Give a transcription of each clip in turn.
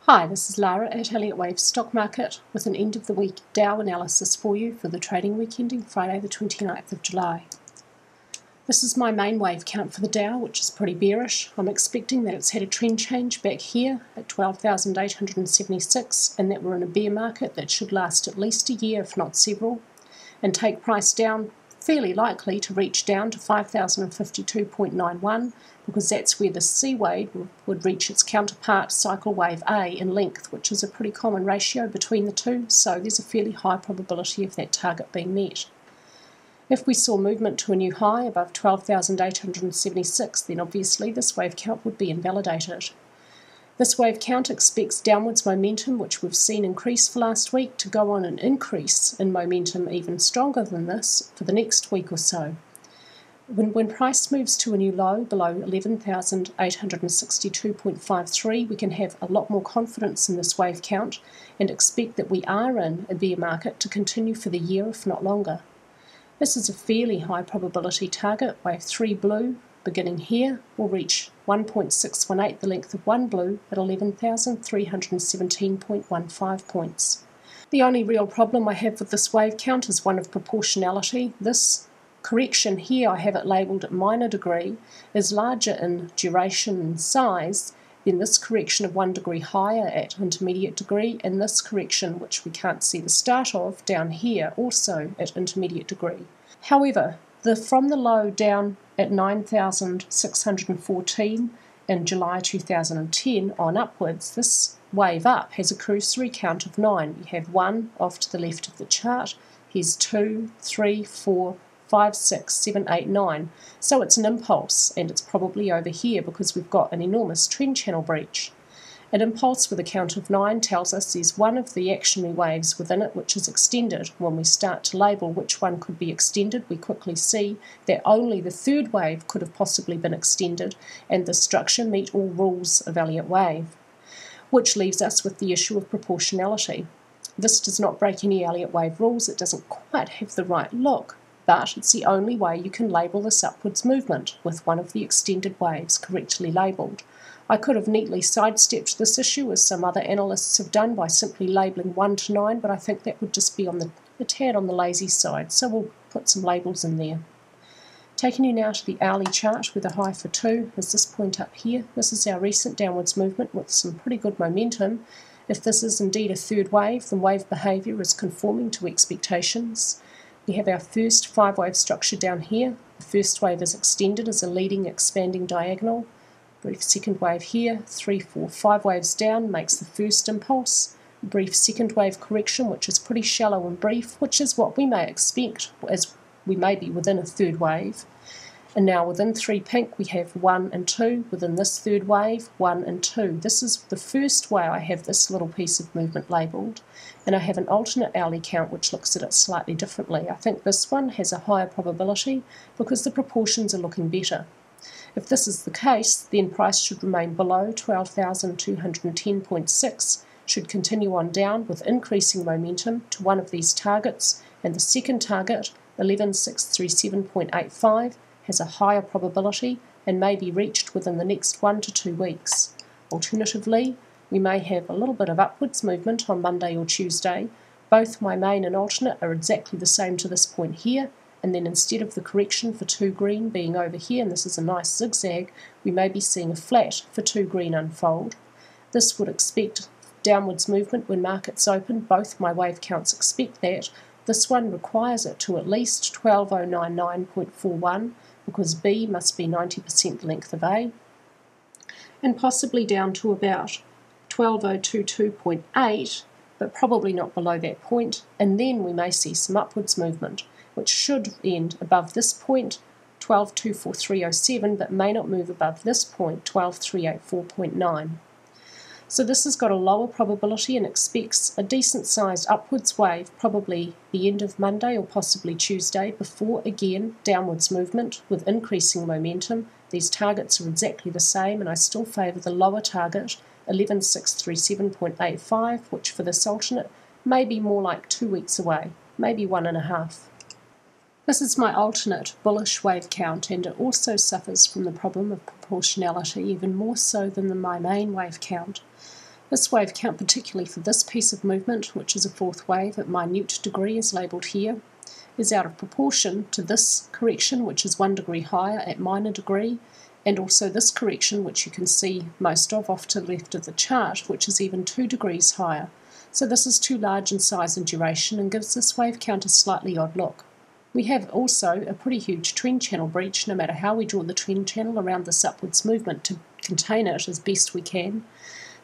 Hi, this is Lara at Elliott Wave Stock Market with an end of the week Dow analysis for you for the trading week ending Friday the 29th of July. This is my main wave count for the Dow, which is pretty bearish. I'm expecting that it's had a trend change back here at 12,876 and that we're in a bear market that should last at least a year, if not several, and take price down, fairly likely to reach down to 5,052.91 because that's where the C wave would reach its counterpart cycle wave A in length, which is a pretty common ratio between the two, so there's a fairly high probability of that target being met. If we saw movement to a new high above 12,876, then obviously this wave count would be invalidated. This wave count expects downwards momentum, which we've seen increase for last week, to go on an increase in momentum even stronger than this for the next week or so. When price moves to a new low below 11,862.53, we can have a lot more confidence in this wave count and expect that we are in a bear market to continue for the year, if not longer. This is a fairly high probability target. Wave 3 blue, beginning here, will reach 1.618, the length of one blue, at 11,317.15 points. The only real problem I have with this wave count is one of proportionality. This correction here, I have it labelled at minor degree, is larger in duration and size than this correction of 1 degree higher at intermediate degree, and this correction, which we can't see the start of, down here, also at intermediate degree. However, from the low down at 9,614 in July 2010 on upwards, this wave up has a cursory count of 9. You have 1 off to the left of the chart, here's 2, 3, 4, 5, 6, 7, 8, 9. So it's an impulse, and it's probably over here because we've got an enormous trend channel breach. An impulse with a count of 9 tells us there's one of the actionary waves within it which is extended. When we start to label which one could be extended, we quickly see that only the third wave could have possibly been extended, and the structure meet all rules of Elliott wave, which leaves us with the issue of proportionality. This does not break any Elliott wave rules. It doesn't quite have the right look, but it's the only way you can label this upwards movement, with one of the extended waves correctly labelled. I could have neatly sidestepped this issue, as some other analysts have done, by simply labelling 1 to 9, but I think that would just be a tad on the lazy side, so we'll put some labels in there. Taking you now to the hourly chart, where the high for 2 is this point up here. This is our recent downwards movement with some pretty good momentum. If this is indeed a third wave, then wave behaviour is conforming to expectations. We have our first 5-wave structure down here. The first wave is extended as a leading expanding diagonal. Brief second wave here, 3, 4, 5 waves down makes the first impulse. Brief second wave correction, which is pretty shallow and brief, which is what we may expect as we may be within a third wave. And now within 3 pink we have 1 and 2. Within this third wave, 1 and 2. This is the first way I have this little piece of movement labelled, and I have an alternate hourly count which looks at it slightly differently. I think this one has a higher probability because the proportions are looking better. If this is the case, then price should remain below 12,210.6, should continue on down with increasing momentum to one of these targets, and the second target, 11,637.85, has a higher probability and may be reached within the next 1 to 2 weeks. Alternatively, we may have a little bit of upwards movement on Monday or Tuesday. Both my main and alternate are exactly the same to this point here, and then instead of the correction for 2 green being over here, and this is a nice zigzag, we may be seeing a flat for 2 green unfold. This would expect downwards movement when markets open. Both my wave counts expect that. This one requires it to at least 12,099.41 because B must be 90% length of A, and possibly down to about 12,022.8, but probably not below that point, and then we may see some upwards movement, which should end above this point, 12,243.07, but may not move above this point, 12,384.9. So this has got a lower probability and expects a decent-sized upwards wave, probably the end of Monday or possibly Tuesday, before, again, downwards movement with increasing momentum. These targets are exactly the same, and I still favour the lower target, 11,637.85, which for this alternate may be more like 2 weeks away, maybe 1.5. This is my alternate bullish wave count, and it also suffers from the problem of proportionality even more so than my main wave count. This wave count, particularly for this piece of movement, which is a fourth wave at minute degree as labelled here, is out of proportion to this correction, which is 1 degree higher at minor degree, and also this correction, which you can see most of off to the left of the chart, which is even 2 degrees higher. So this is too large in size and duration and gives this wave count a slightly odd look. We have also a pretty huge trend channel breach, no matter how we draw the trend channel around this upwards movement to contain it as best we can.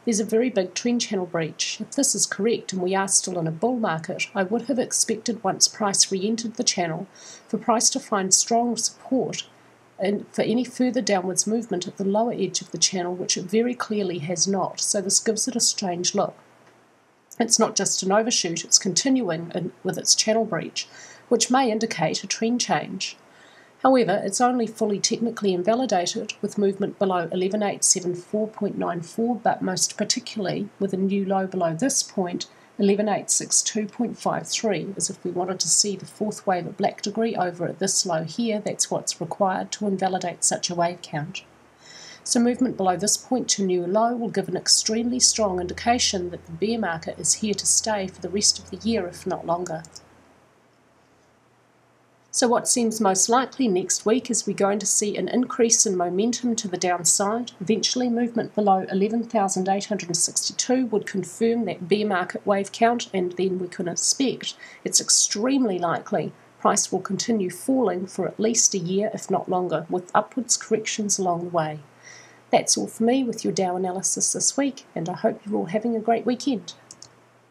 There's a very big trend channel breach. If this is correct and we are still in a bull market, I would have expected once price re-entered the channel for price to find strong support and for any further downwards movement at the lower edge of the channel, which it very clearly has not, so this gives it a strange look. It's not just an overshoot, it's continuing with its channel breach, which may indicate a trend change. However, it's only fully technically invalidated with movement below 11874.94, but most particularly with a new low below this point, 11862.53, as if we wanted to see the fourth wave at black degree over at this low here. That's what's required to invalidate such a wave count. So movement below this point to new low will give an extremely strong indication that the bear market is here to stay for the rest of the year, if not longer. So what seems most likely next week is we're going to see an increase in momentum to the downside. Eventually movement below 11,862 would confirm that bear market wave count, and then we can expect, it's extremely likely, price will continue falling for at least a year, if not longer, with upwards corrections along the way. That's all for me with your Dow analysis this week, and I hope you're all having a great weekend.